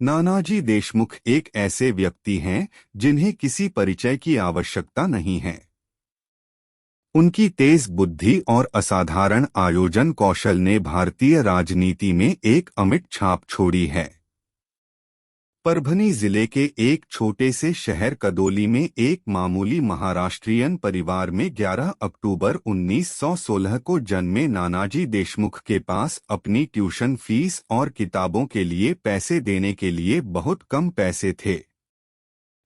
नानाजी देशमुख एक ऐसे व्यक्ति हैं जिन्हें किसी परिचय की आवश्यकता नहीं है। उनकी तेज बुद्धि और असाधारण आयोजन कौशल ने भारतीय राजनीति में एक अमिट छाप छोड़ी है। परभनी जिले के एक छोटे से शहर कदोली में एक मामूली महाराष्ट्रियन परिवार में 11 अक्टूबर 1916 को जन्मे नानाजी देशमुख के पास अपनी ट्यूशन फीस और किताबों के लिए पैसे देने के लिए बहुत कम पैसे थे।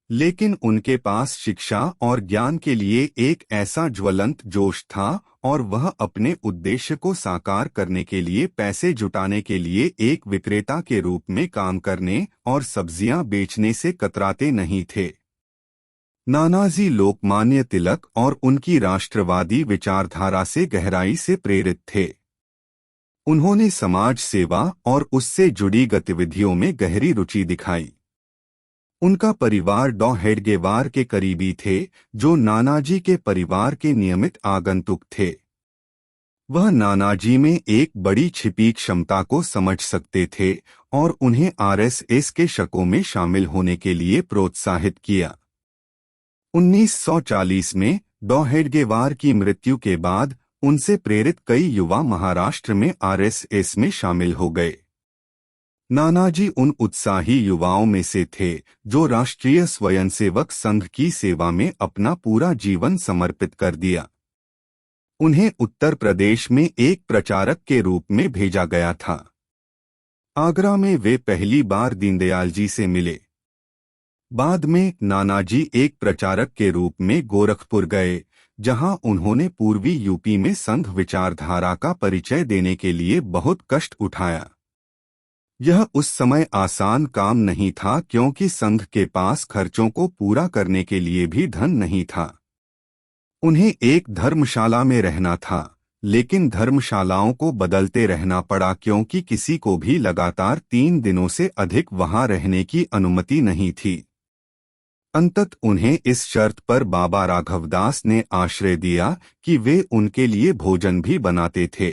लेकिन उनके पास शिक्षा और ज्ञान के लिए एक ऐसा ज्वलंत जोश था और वह अपने उद्देश्य को साकार करने के लिए पैसे जुटाने के लिए एक विक्रेता के रूप में काम करने और सब्जियां बेचने से कतराते नहीं थे। नानाजी लोकमान्य तिलक और उनकी राष्ट्रवादी विचारधारा से गहराई से प्रेरित थे। उन्होंने समाज सेवा और उससे जुड़ी गतिविधियों में गहरी रुचि दिखाई। उनका परिवार डॉ हेडगेवार के करीबी थे, जो नानाजी के परिवार के नियमित आगंतुक थे। वह नानाजी में एक बड़ी छिपी क्षमता को समझ सकते थे और उन्हें आरएसएस के शकों में शामिल होने के लिए प्रोत्साहित किया। 1940 में डॉ हेडगेवार की मृत्यु के बाद उनसे प्रेरित कई युवा महाराष्ट्र में आरएसएस में शामिल हो गए। नानाजी उन उत्साही युवाओं में से थे जो राष्ट्रीय स्वयंसेवक संघ की सेवा में अपना पूरा जीवन समर्पित कर दिया। उन्हें उत्तर प्रदेश में एक प्रचारक के रूप में भेजा गया था। आगरा में वे पहली बार दीनदयाल जी से मिले। बाद में नानाजी एक प्रचारक के रूप में गोरखपुर गए, जहां उन्होंने पूर्वी यूपी में संघ विचारधारा का परिचय देने के लिए बहुत कष्ट उठाया। यह उस समय आसान काम नहीं था, क्योंकि संघ के पास खर्चों को पूरा करने के लिए भी धन नहीं था। उन्हें एक धर्मशाला में रहना था, लेकिन धर्मशालाओं को बदलते रहना पड़ा क्योंकि किसी को भी लगातार 3 दिनों से अधिक वहां रहने की अनुमति नहीं थी। अंतत उन्हें इस शर्त पर बाबा राघवदास ने आश्रय दिया कि वे उनके लिए भोजन भी बनाते थे।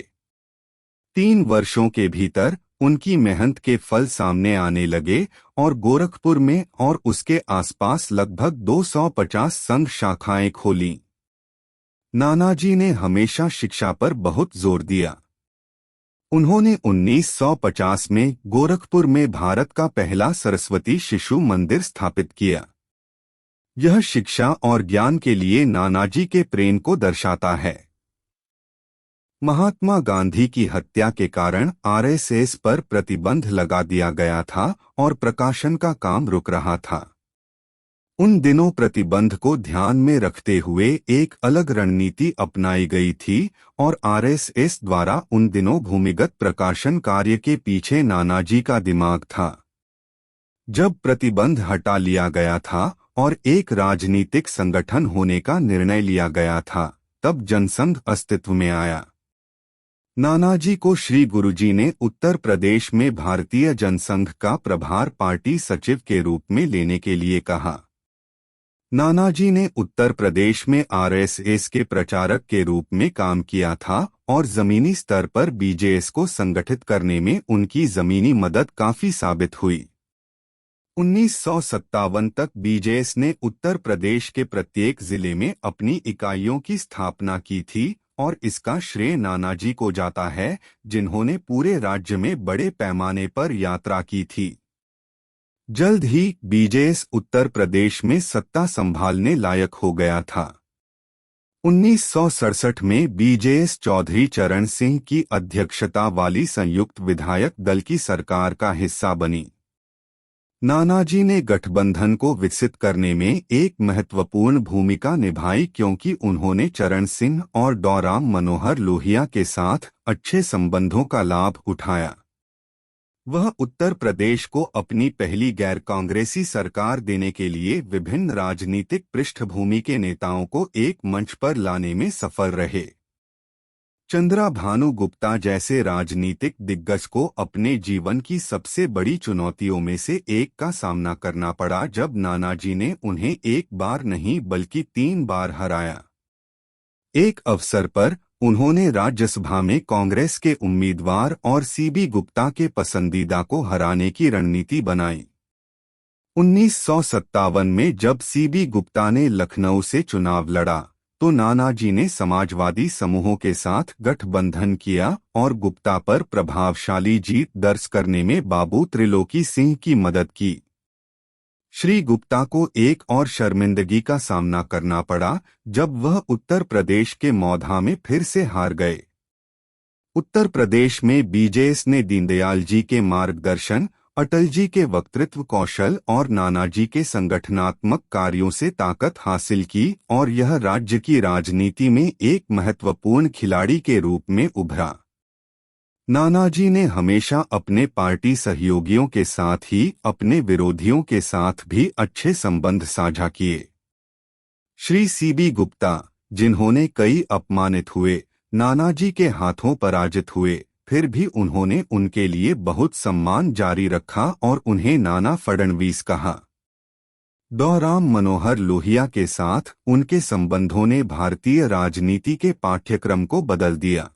3 वर्षों के भीतर उनकी मेहनत के फल सामने आने लगे और गोरखपुर में और उसके आसपास लगभग 250 संघ शाखाएं खोलीं। नानाजी ने हमेशा शिक्षा पर बहुत जोर दिया। उन्होंने 1950 में गोरखपुर में भारत का पहला सरस्वती शिशु मंदिर स्थापित किया। यह शिक्षा और ज्ञान के लिए नानाजी के प्रेम को दर्शाता है। महात्मा गांधी की हत्या के कारण आरएसएस पर प्रतिबंध लगा दिया गया था और प्रकाशन का काम रुक रहा था। उन दिनों प्रतिबंध को ध्यान में रखते हुए एक अलग रणनीति अपनाई गई थी और आरएसएस द्वारा उन दिनों भूमिगत प्रकाशन कार्य के पीछे नानाजी का दिमाग था। जब प्रतिबंध हटा लिया गया था और एक राजनीतिक संगठन होने का निर्णय लिया गया था, तब जनसंघ अस्तित्व में आया। नानाजी को श्री गुरुजी ने उत्तर प्रदेश में भारतीय जनसंघ का प्रभार पार्टी सचिव के रूप में लेने के लिए कहा। नानाजी ने उत्तर प्रदेश में आरएसएस के प्रचारक के रूप में काम किया था और जमीनी स्तर पर बीजेएस को संगठित करने में उनकी जमीनी मदद काफी साबित हुई। 1957 तक बीजेएस ने उत्तर प्रदेश के प्रत्येक जिले में अपनी इकाइयों की स्थापना की थी और इसका श्रेय नानाजी को जाता है, जिन्होंने पूरे राज्य में बड़े पैमाने पर यात्रा की थी। जल्द ही बीजेएस उत्तर प्रदेश में सत्ता संभालने लायक हो गया था। 1967 में बीजेएस चौधरी चरण सिंह की अध्यक्षता वाली संयुक्त विधायक दल की सरकार का हिस्सा बनी। नानाजी ने गठबंधन को विकसित करने में एक महत्वपूर्ण भूमिका निभाई, क्योंकि उन्होंने चरण सिंह और डॉ राम मनोहर लोहिया के साथ अच्छे संबंधों का लाभ उठाया। वह उत्तर प्रदेश को अपनी पहली गैर कांग्रेसी सरकार देने के लिए विभिन्न राजनीतिक पृष्ठभूमि के नेताओं को एक मंच पर लाने में सफल रहे। चंद्रा भानु गुप्ता जैसे राजनीतिक दिग्गज को अपने जीवन की सबसे बड़ी चुनौतियों में से एक का सामना करना पड़ा, जब नानाजी ने उन्हें एक बार नहीं बल्कि 3 बार हराया। एक अवसर पर उन्होंने राज्यसभा में कांग्रेस के उम्मीदवार और सीबी गुप्ता के पसंदीदा को हराने की रणनीति बनाई। 1957 में जब सीबी गुप्ता ने लखनऊ से चुनाव लड़ा तो नानाजी ने समाजवादी समूहों के साथ गठबंधन किया और गुप्ता पर प्रभावशाली जीत दर्ज करने में बाबू त्रिलोकी सिंह की मदद की। श्री गुप्ता को एक और शर्मिंदगी का सामना करना पड़ा जब वह उत्तर प्रदेश के मौधा में फिर से हार गए। उत्तर प्रदेश में बीजेएस ने दीनदयाल जी के मार्गदर्शन, अटल जी के वक्तृत्व कौशल और नानाजी के संगठनात्मक कार्यों से ताकत हासिल की और यह राज्य की राजनीति में एक महत्वपूर्ण खिलाड़ी के रूप में उभरा। नानाजी ने हमेशा अपने पार्टी सहयोगियों के साथ ही अपने विरोधियों के साथ भी अच्छे संबंध साझा किए। श्री सीबी गुप्ता, जिन्होंने कई अपमानित हुए, नानाजी के हाथों पराजित हुए, फिर भी उन्होंने उनके लिए बहुत सम्मान जारी रखा और उन्हें नाना फडणवीस कहा। डॉ राम मनोहर लोहिया के साथ उनके संबंधों ने भारतीय राजनीति के पाठ्यक्रम को बदल दिया।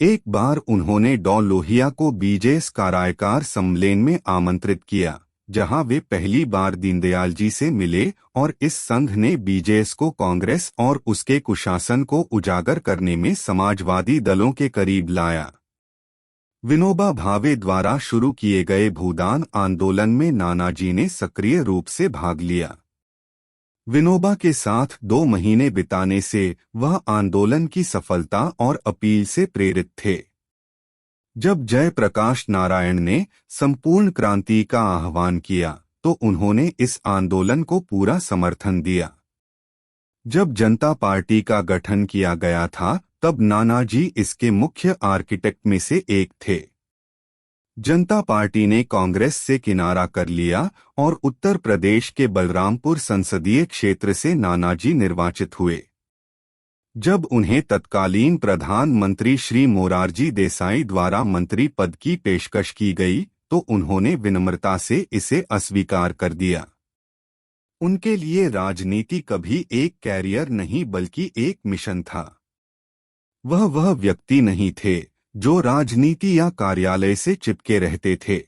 एक बार उन्होंने डॉ लोहिया को बीजेएस कारायकार सम्मेलन में आमंत्रित किया, जहां वे पहली बार दीनदयाल जी से मिले और इस संघ ने बीजेएस को कांग्रेस और उसके कुशासन को उजागर करने में समाजवादी दलों के करीब लाया। विनोबा भावे द्वारा शुरू किए गए भूदान आंदोलन में नानाजी ने सक्रिय रूप से भाग लिया। विनोबा के साथ 2 महीने बिताने से वह आंदोलन की सफलता और अपील से प्रेरित थे। जब जयप्रकाश नारायण ने संपूर्ण क्रांति का आह्वान किया तो उन्होंने इस आंदोलन को पूरा समर्थन दिया। जब जनता पार्टी का गठन किया गया था तब नानाजी इसके मुख्य आर्किटेक्ट में से एक थे। जनता पार्टी ने कांग्रेस से किनारा कर लिया और उत्तर प्रदेश के बलरामपुर संसदीय क्षेत्र से नानाजी निर्वाचित हुए। जब उन्हें तत्कालीन प्रधानमंत्री श्री मोरारजी देसाई द्वारा मंत्री पद की पेशकश की गई तो उन्होंने विनम्रता से इसे अस्वीकार कर दिया। उनके लिए राजनीति कभी एक कैरियर नहीं बल्कि एक मिशन था। वह व्यक्ति नहीं थे जो राजनीति या कार्यालय से चिपके रहते थे।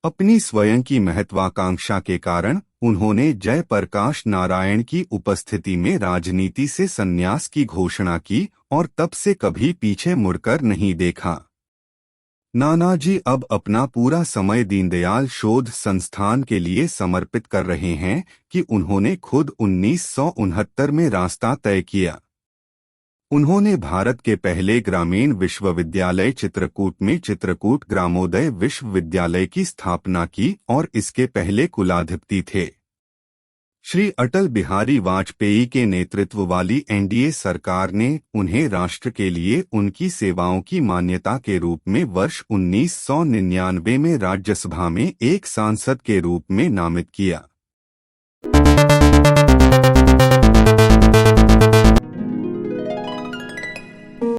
अपनी स्वयं की महत्वाकांक्षा के कारण उन्होंने जयप्रकाश नारायण की उपस्थिति में राजनीति से संन्यास की घोषणा की और तब से कभी पीछे मुड़कर नहीं देखा। नानाजी अब अपना पूरा समय दीनदयाल शोध संस्थान के लिए समर्पित कर रहे हैं कि उन्होंने खुद 1969 में रास्ता तय किया। उन्होंने भारत के पहले ग्रामीण विश्वविद्यालय चित्रकूट में चित्रकूट ग्रामोदय विश्वविद्यालय की स्थापना की और इसके पहले कुलाधिपति थे। श्री अटल बिहारी वाजपेयी के नेतृत्व वाली एनडीए सरकार ने उन्हें राष्ट्र के लिए उनकी सेवाओं की मान्यता के रूप में वर्ष 1999 में राज्यसभा में एक सांसद के रूप में नामित किया।